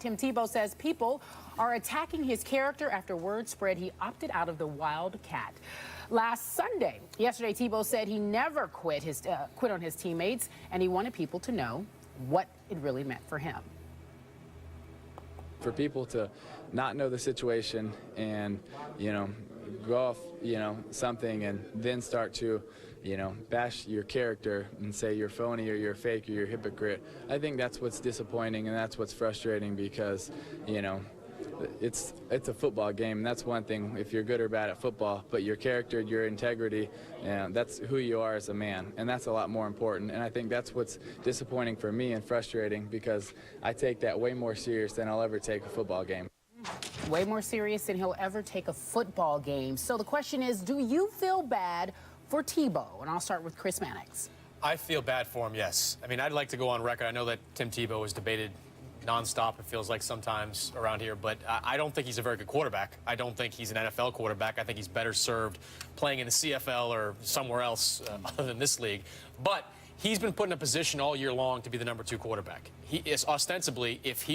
Tim Tebow says people are attacking his character after word spread he opted out of the Wildcat. Yesterday, Tebow said he never quit on his teammates, and he wanted people to know what it really meant for him. For people to not know the situation and, go off, something and then start to, bash your character and say you're phony or you're fake or you're a hypocrite, I think that's what's disappointing and that's what's frustrating because, it's a football game, and that's one thing if you're good or bad at football, but your character, your integrity, that's who you are as a man, and that's a lot more important. And I think that's what's disappointing for me and frustrating because I take that way more serious than I'll ever take a football game. Way more serious than he'll ever take a football game. So the question is, do you feel bad for Tebow? And I'll start with Chris Mannix. I feel bad for him, yes. I mean, I'd like to go on record. I know that Tim Tebow is debated nonstop, it feels like sometimes around here, but I don't think he's a very good quarterback. I don't think he's an NFL quarterback. I think he's better served playing in the CFL or somewhere else other than this league. But he's been put in a position all year long to be the #2 quarterback. He is ostensibly, if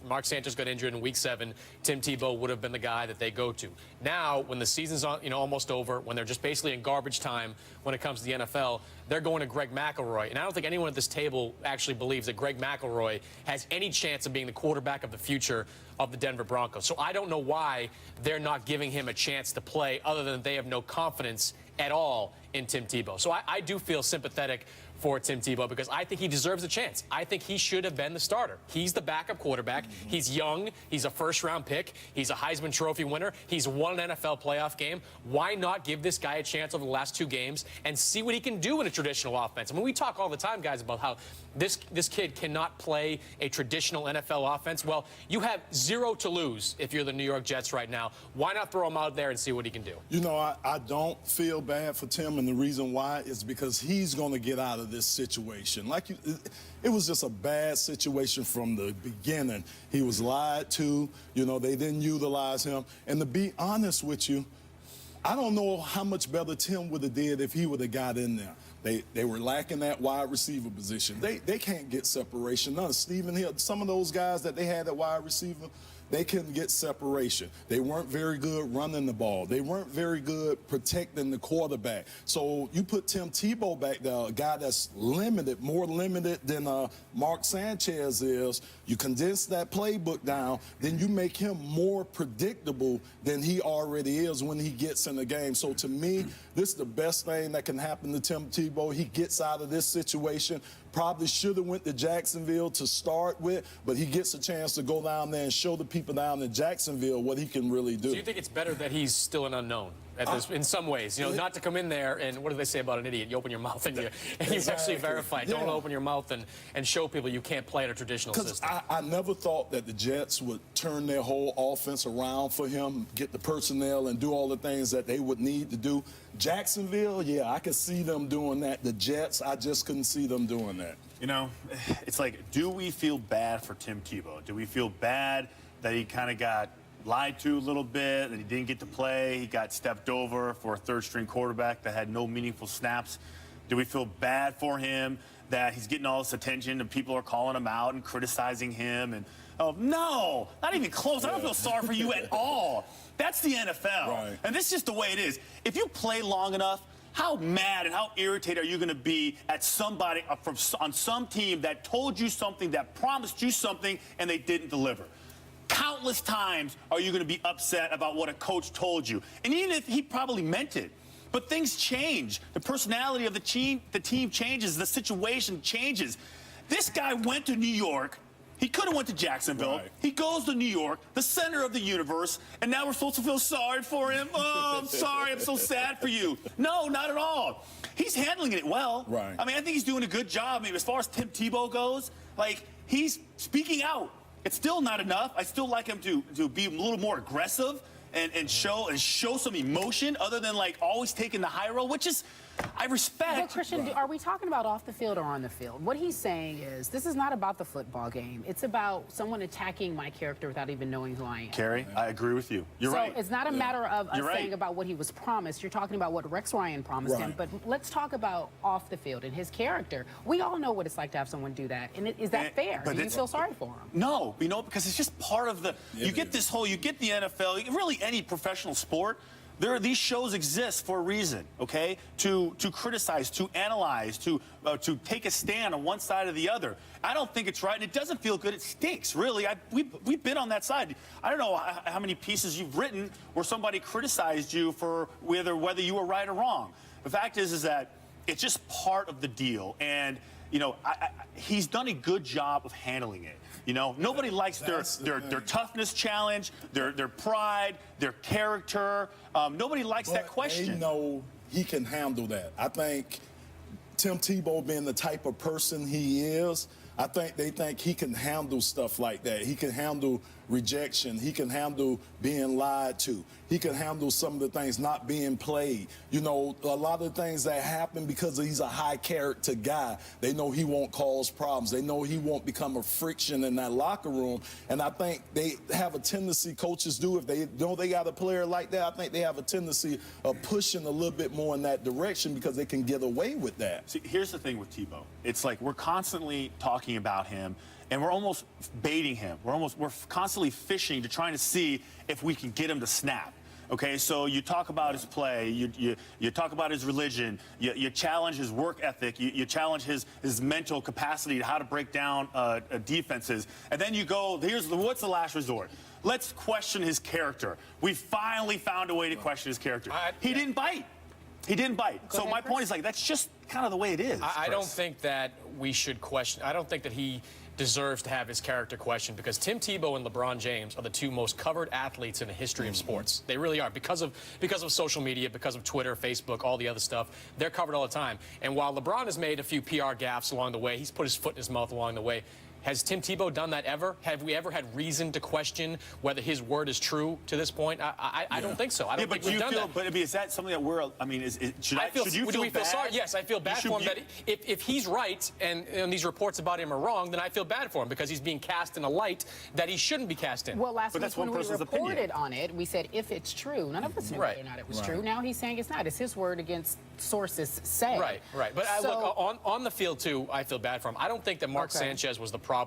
Mark Sanchez got injured in Week 7, Tim Tebow would have been the guy that they go to. Now, when the season's almost over, when they're just basically in garbage time when it comes to the NFL, they're going to Greg McElroy. And I don't think anyone at this table actually believes that Greg McElroy has any chance of being the quarterback of the future of the Denver Broncos. So I don't know why they're not giving him a chance to play other than they have no confidence at all in Tim Tebow. So I do feel sympathetic for Tim Tebow because I think he deserves a chance. I think he should have been the starter. He's the backup quarterback. He's young. He's a first-round pick. He's a Heisman Trophy winner. He's won an NFL playoff game. Why not give this guy a chance over the last 2 games and see what he can do in a traditional offense? I mean, we talk all the time, guys, about how this kid cannot play a traditional NFL offense. Well, you have 0 to lose if you're the New York Jets right now. Why not throw him out there and see what he can do? I don't feel bad for Tim, and the reason why is because he's going to get out of this situation. It was just a bad situation from the beginning. He was lied to. They didn't utilize him. And to be honest with you, I don't know how much better Tim would have did if he would have got in there. They were lacking that wide receiver position. They can't get separation. None. Stephen Hill, some of those guys that they had at wide receiver, they couldn't get separation. They weren't very good running the ball. They weren't very good protecting the quarterback. So you put Tim Tebow back there, a guy that's limited, more limited than Mark Sanchez is. You condense that playbook down, then you make him more predictable than he already is when he gets in the game. So to me, this is the best thing that can happen to Tim Tebow. He gets out of this situation. Probably should have went to Jacksonville to start with, but he gets a chance to go down there and show the people down in Jacksonville what he can really do. So you think it's better that he's still an unknown at this, in some ways, not to come in there and what do they say about an idiot? You open your mouth and you actually verify. Yeah. Don't open your mouth and show people you can't play in a traditional system. I never thought that the Jets would turn their whole offense around for him, get the personnel and do all the things that they would need to do. Jacksonville, yeah, I could see them doing that. The Jets, I just couldn't see them doing that. It's like, do we feel bad for Tim Tebow? Do we feel bad that he kind of got lied to a little bit, that he didn't get to play, he got stepped over for a third-string quarterback that had no meaningful snaps? Do we feel bad for him that he's getting all this attention and people are calling him out and criticizing him? And, oh, no, not even close. I don't feel sorry for you at all. That's the NFL. Right. And this is just the way it is. If you play long enough, how mad and how irritated are you going to be at somebody on some team that told you something, that promised you something, and they didn't deliver? Countless times are you going to be upset about what a coach told you. And even if he probably meant it, but things change. The personality of the team changes. The situation changes. This guy went to New York. He could have went to Jacksonville. Right. He goes to New York, the center of the universe, and now we're supposed to feel sorry for him. Oh, I'm sorry. I'm so sad for you. No, not at all. He's handling it well. Right. I mean, I think he's doing a good job. I mean, as far as Tim Tebow goes, he's speaking out. It's still not enough. I still like him to be a little more aggressive and show some emotion other than always taking the high road, which is I respect. But Christian, are we talking about off the field or on the field? What he's saying is, this is not about the football game. It's about someone attacking my character without even knowing who I am. Carrie, I agree with you. You're right. So it's not a matter of us You're right. saying about what he was promised. You're talking about what Rex Ryan promised him. But let's talk about off the field and his character. We all know what it's like to have someone do that. And is that fair? Do you feel sorry for him? No, because it's just part of the. You get this whole. You get the NFL. Really, any professional sport. These shows exist for a reason, okay? To criticize, to analyze, to take a stand on one side or the other. I don't think it's right, and it doesn't feel good. It stinks, really. We've been on that side. I don't know how many pieces you've written where somebody criticized you for whether you were right or wrong. The fact is that it's just part of the deal, and you know, he's done a good job of handling it. You know, nobody likes their toughness challenge, their pride, their character. Nobody likes that question. They know he can handle that. I think Tim Tebow, being the type of person he is, I think they think he can handle stuff like that. He can handle rejection. He can handle being lied to. He can handle some of the things not being played. You know, a lot of things that happen because he's a high character guy. They know he won't cause problems. They know he won't become a friction in that locker room. And I think they have a tendency, coaches do, if they know they got a player like that, I think they have a tendency of pushing a little bit more in that direction because they can get away with that. See, here's the thing with Tebow. It's like we're constantly talking about him, and we're almost baiting him. We're constantly fishing to trying to see if we can get him to snap. Okay, so you talk about his play, you talk about his religion, you challenge his work ethic, you challenge his mental capacity to how to break down defenses, and then you go, what's the last resort? Let's question his character. We finally found a way to question his character. He didn't bite. He didn't bite. So my point is, like, that's just kind of the way it is. I don't think that we should question. I don't think that he deserves to have his character questioned, because Tim Tebow and LeBron James are the two most covered athletes in the history of sports. They really are, because of social media, because of Twitter, Facebook, all the other stuff. They're covered all the time. And while LeBron has made a few PR gaffes along the way, he's put his foot in his mouth along the way. Has Tim Tebow done that ever? Have we ever had reason to question whether his word is true to this point? I don't think so. I don't think we've done that. But I mean, is that something that we're? I mean, should you feel bad? Sorry? Yes, I feel bad for him. That if he's right and these reports about him are wrong, then I feel bad for him because he's being cast in a light that he shouldn't be cast in. Well, last week when we reported on it, we said if it's true. None of us knew whether or not it was true. Now he's saying it's not. It's his word against sources say. Right. But look, on the field too, I feel bad for him. I don't think that Mark Sanchez was the problem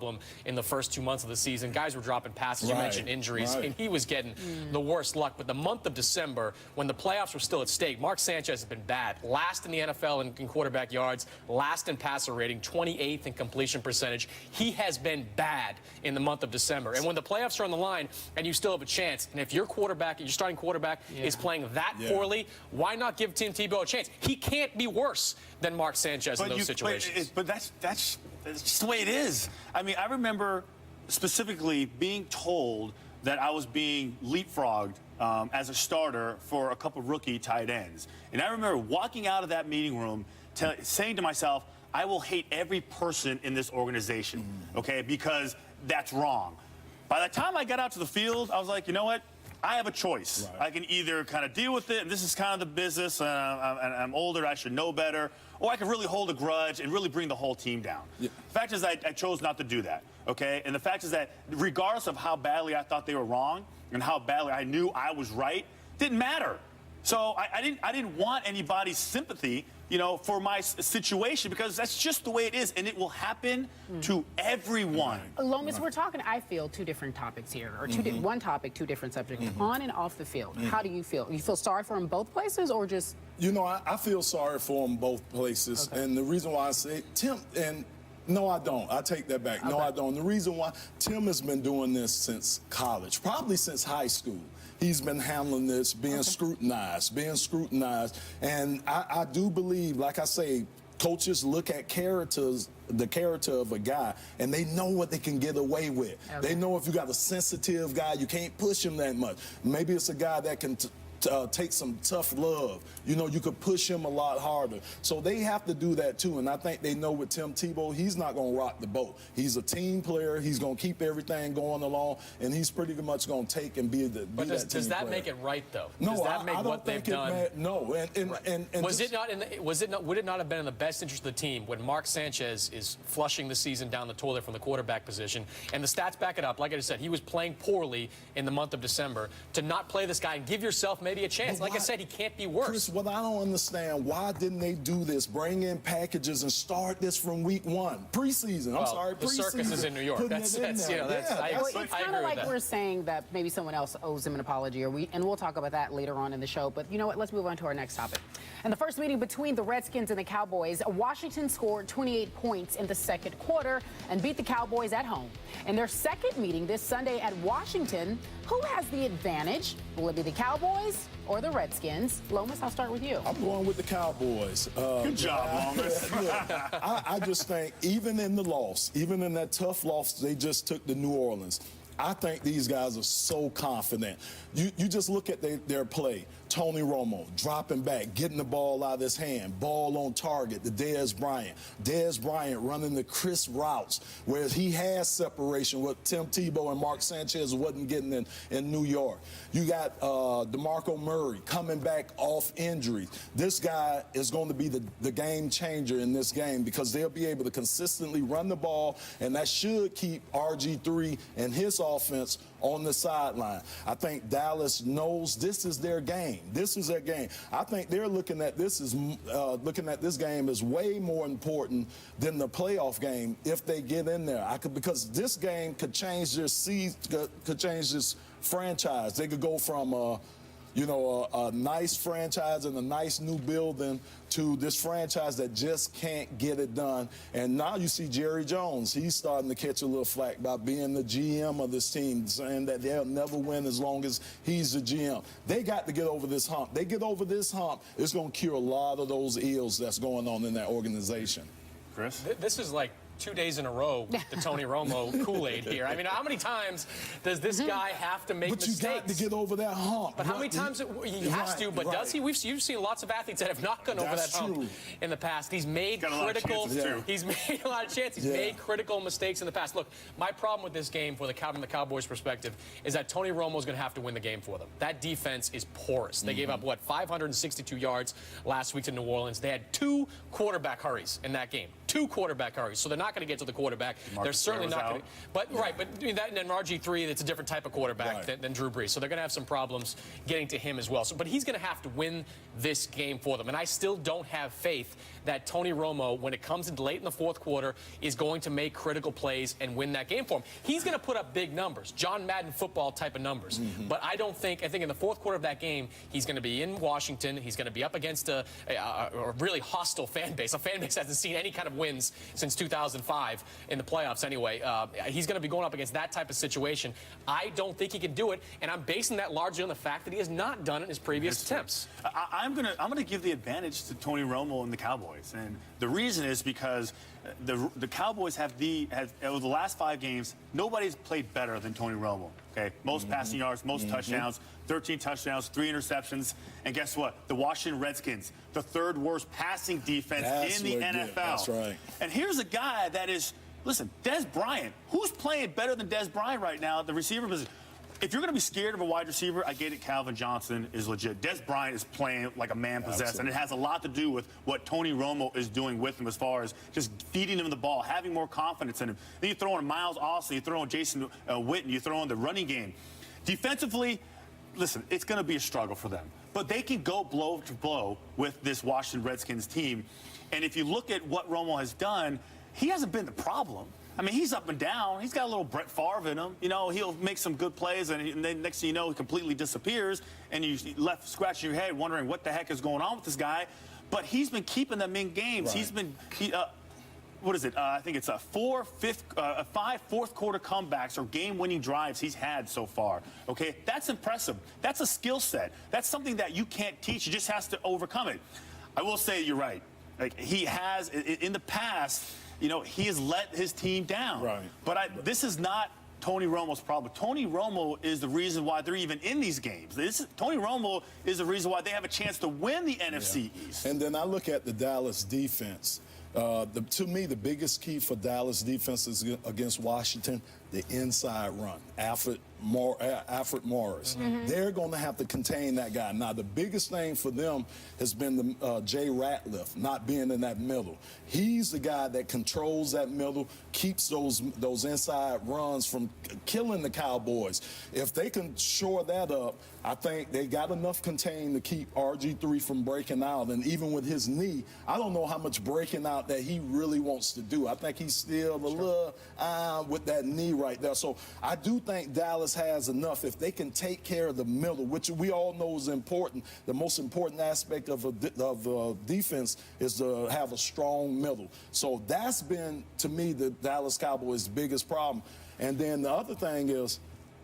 in the first 2 months of the season. Guys were dropping passes. You mentioned injuries, and he was getting the worst luck. But the month of December, when the playoffs were still at stake, Mark Sanchez has been bad. Last in the NFL in quarterback yards, last in passer rating, 28th in completion percentage. He has been bad in the month of December. And when the playoffs are on the line and you still have a chance, and if your starting quarterback is playing that poorly, why not give Tim Tebow a chance? He can't be worse than Mark Sanchez in those situations. But that's just the way it is. I mean, I remember specifically being told that I was being leapfrogged as a starter for a couple rookie tight ends. And I remember walking out of that meeting room saying to myself, I will hate every person in this organization, okay, because that's wrong. By the time I got out to the field, I was like, you know what? I have a choice. I can either kind of deal with it, and this is kind of the business, and I'm older, I should know better, or I can really hold a grudge and really bring the whole team down. The fact is I chose not to do that, okay? And the fact is that regardless of how badly I thought they were wrong and how badly I knew I was right, didn't matter. So I didn't want anybody's sympathy, you know, for my situation, because that's just the way it is, and it will happen to everyone. Lomas, we're talking, I feel, two different topics here, or one topic, two different subjects, on and off the field. How do you feel? You feel sorry for him both places, or just? You know, I feel sorry for him both places, and the reason why I say Tim, and no, I don't. I take that back. No, I don't. The reason why Tim has been doing this since college, probably since high school. He's been handling this, being scrutinized. And I do believe, like I say, coaches look at the character of a guy, and they know what they can get away with. They know if you got a sensitive guy, you can't push him that much. Maybe it's a guy that can take some tough love. You know, you could push him a lot harder. So they have to do that too. And I think they know with Tim Tebow, he's not going to rock the boat. He's a team player. He's going to keep everything going along, and he's pretty much going to take and be the. But does that make it right though? No, does that make I don't what they've think done? No, and would it not have been in the best interest of the team when Mark Sanchez is flushing the season down the toilet from the quarterback position, and the stats back it up? Like I just said, he was playing poorly in the month of December. To not play this guy and give yourself maybe a chance. Like I said, he can't be worse. Chris, what I don't understand, why didn't they do this? Bring in packages and start this from week 1, preseason. I'm sorry, the preseason. circus is in New York. It's kind of like we're saying that maybe someone else owes him an apology, and we'll talk about that later on in the show. But you know what? Let's move on to our next topic. In the first meeting between the Redskins and the Cowboys, Washington scored 28 points in the second quarter and beat the Cowboys at home. In their second meeting this Sunday at Washington, who has the advantage? Will it be the Cowboys or the Redskins? Lomas, I'll start with you. I'm going with the Cowboys. Good job, Lomas. I just think even in the loss, even in that tough loss they just took to New Orleans, I think these guys are so confident. You just look at their play. Tony Romo dropping back, getting the ball out of his hand, ball on target to Dez Bryant. Dez Bryant running the crisp routes where he has separation with Tim Tebow and Mark Sanchez wasn't getting in New York. You got DeMarco Murray coming back off injury. This guy is going to be the game changer in this game because they'll be able to consistently run the ball, and that should keep RG3 and his offense on the sideline. I think Dallas knows this is their game. This is their game. I think they're looking at this game as way more important than the playoff game if they get in there. Because this game could change their could change this franchise. They could go from a nice franchise and a nice new building to this franchise that just can't get it done. And now you see Jerry Jones. He's starting to catch a little flack by being the GM of this team, saying that they'll never win as long as he's the GM. They got to get over this hump. They get over this hump, it's going to cure a lot of those ills that's going on in that organization. Chris? This is like 2 days in a row with the Tony Romo Kool-Aid here. I mean, how many times does this guy have to make mistakes? But you got to get over that hump. But how many times he has to, but does he? You've seen lots of athletes that have not gone over that hump in the past. He's made critical. He's made a lot of chances. He's made critical mistakes in the past. Look, my problem with this game, from the Cowboys' perspective, is that Tony Romo's going to have to win the game for them. That defense is porous. They gave up 562 yards last week to New Orleans. They had 2 quarterback hurries in that game. 2 quarterback hurries. So they're not going to get to the quarterback. They're certainly not going to. But that and then RG3, that's a different type of quarterback than Drew Brees. So they're going to have some problems getting to him as well. But he's going to have to win this game for them. And I still don't have faith that Tony Romo, when it comes in late in the fourth quarter, is going to make critical plays and win that game for him. He's going to put up big numbers, John Madden football type of numbers. But I think in the fourth quarter of that game, he's going to be in Washington. He's going to be up against a really hostile fan base. A fan base that hasn't seen any kind of wins since 2005 in the playoffs anyway. He's going to be going up against that type of situation. I don't think he can do it, and I'm basing that largely on the fact that he has not done it in his previous attempts. I'm gonna give the advantage to Tony Romo and the Cowboys, and the reason is because the Cowboys have over the last 5 games, nobody's played better than Tony Romo. Okay, most passing yards, most touchdowns, 13 touchdowns, 3 interceptions, and guess what? The Washington Redskins, the 3rd worst passing defense in the NFL. That's right. And here's a guy that is, listen, Dez Bryant. Who's playing better than Dez Bryant right now at the receiver position? If you're going to be scared of a wide receiver, I get it. Calvin Johnson is legit. Dez Bryant is playing like a man possessed, and it has a lot to do with what Tony Romo is doing with him as far as just feeding him the ball, having more confidence in him. Then you throw in Miles Austin, you throw in Jason Witten, you throw in the running game. Defensively, listen, it's going to be a struggle for them. But they can go blow to blow with this Washington Redskins team. And if you look at what Romo has done, he hasn't been the problem. I mean, he's up and down. He's got a little Brett Favre in him. You know, he'll make some good plays, and then next thing you know, he completely disappears, and you left scratching your head wondering what the heck is going on with this guy. But he's been keeping them in games. Right. He's been, what is it? I think it's 5 fourth-quarter comebacks or game-winning drives he's had so far. Okay, that's impressive. That's a skill set. That's something that you can't teach. You just has to overcome it. I will say you're right. Like, he has, in the past, you know, he has let his team down. Right. But this is not Tony Romo's problem. Tony Romo is the reason why they're even in these games. Tony Romo is the reason why they have a chance to win the NFC East. And then I look at the Dallas defense. To me, the biggest key for Dallas defense is against Washington, the inside run. Alfred Morris. They're going to have to contain that guy. Now, the biggest thing for them has been the Jay Ratliff not being in that middle. He's the guy that controls that middle, keeps those inside runs from killing the Cowboys. If they can shore that up, I think they got enough contained to keep RG3 from breaking out. And even with his knee, I don't know how much breaking out that he really wants to do. I think he's still a little with that knee right there. So I do think Dallas has enough. If they can take care of the middle, which we all know is important, the most important aspect of a defense is to have a strong middle. So that's been, to me, the Dallas Cowboys' biggest problem. And then the other thing is,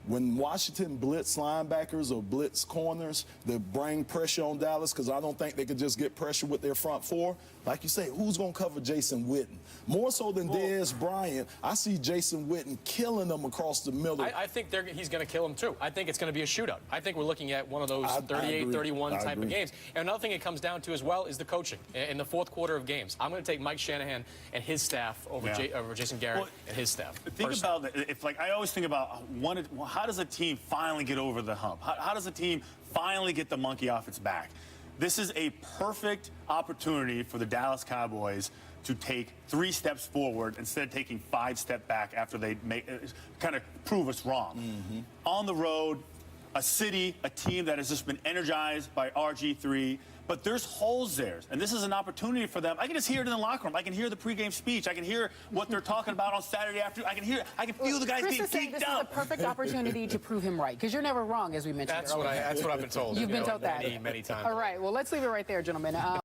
when Washington blitz linebackers or blitz corners to bring pressure on Dallas, because I don't think they could just get pressure with their front four, like you say, who's going to cover Jason Witten? More so than Dez Bryant, I see Jason Witten killing them across the middle. I think he's going to kill him, too. I think it's going to be a shootout. I think we're looking at one of those 38-31 type of games. And another thing it comes down to as well is the coaching in the fourth quarter of games. I'm going to take Mike Shanahan and his staff over Jason Garrett and his staff. Think about it. If, like, I always think about how does a team finally get over the hump? How does a team finally get the monkey off its back? This is a perfect opportunity for the Dallas Cowboys to take 3 steps forward instead of taking 5 steps back after they kind of prove us wrong. On the road, a team that has just been energized by RG3, but there's holes there, and this is an opportunity for them. I can just hear it in the locker room. I can hear the pregame speech. I can hear what they're talking about on Saturday afternoon. I can feel the guys Chris being is saying geeked this up. is a perfect opportunity to prove him right, because you're never wrong, as we mentioned That's earlier. what I've been told. You've been told that many times. All right, well, let's leave it right there, gentlemen.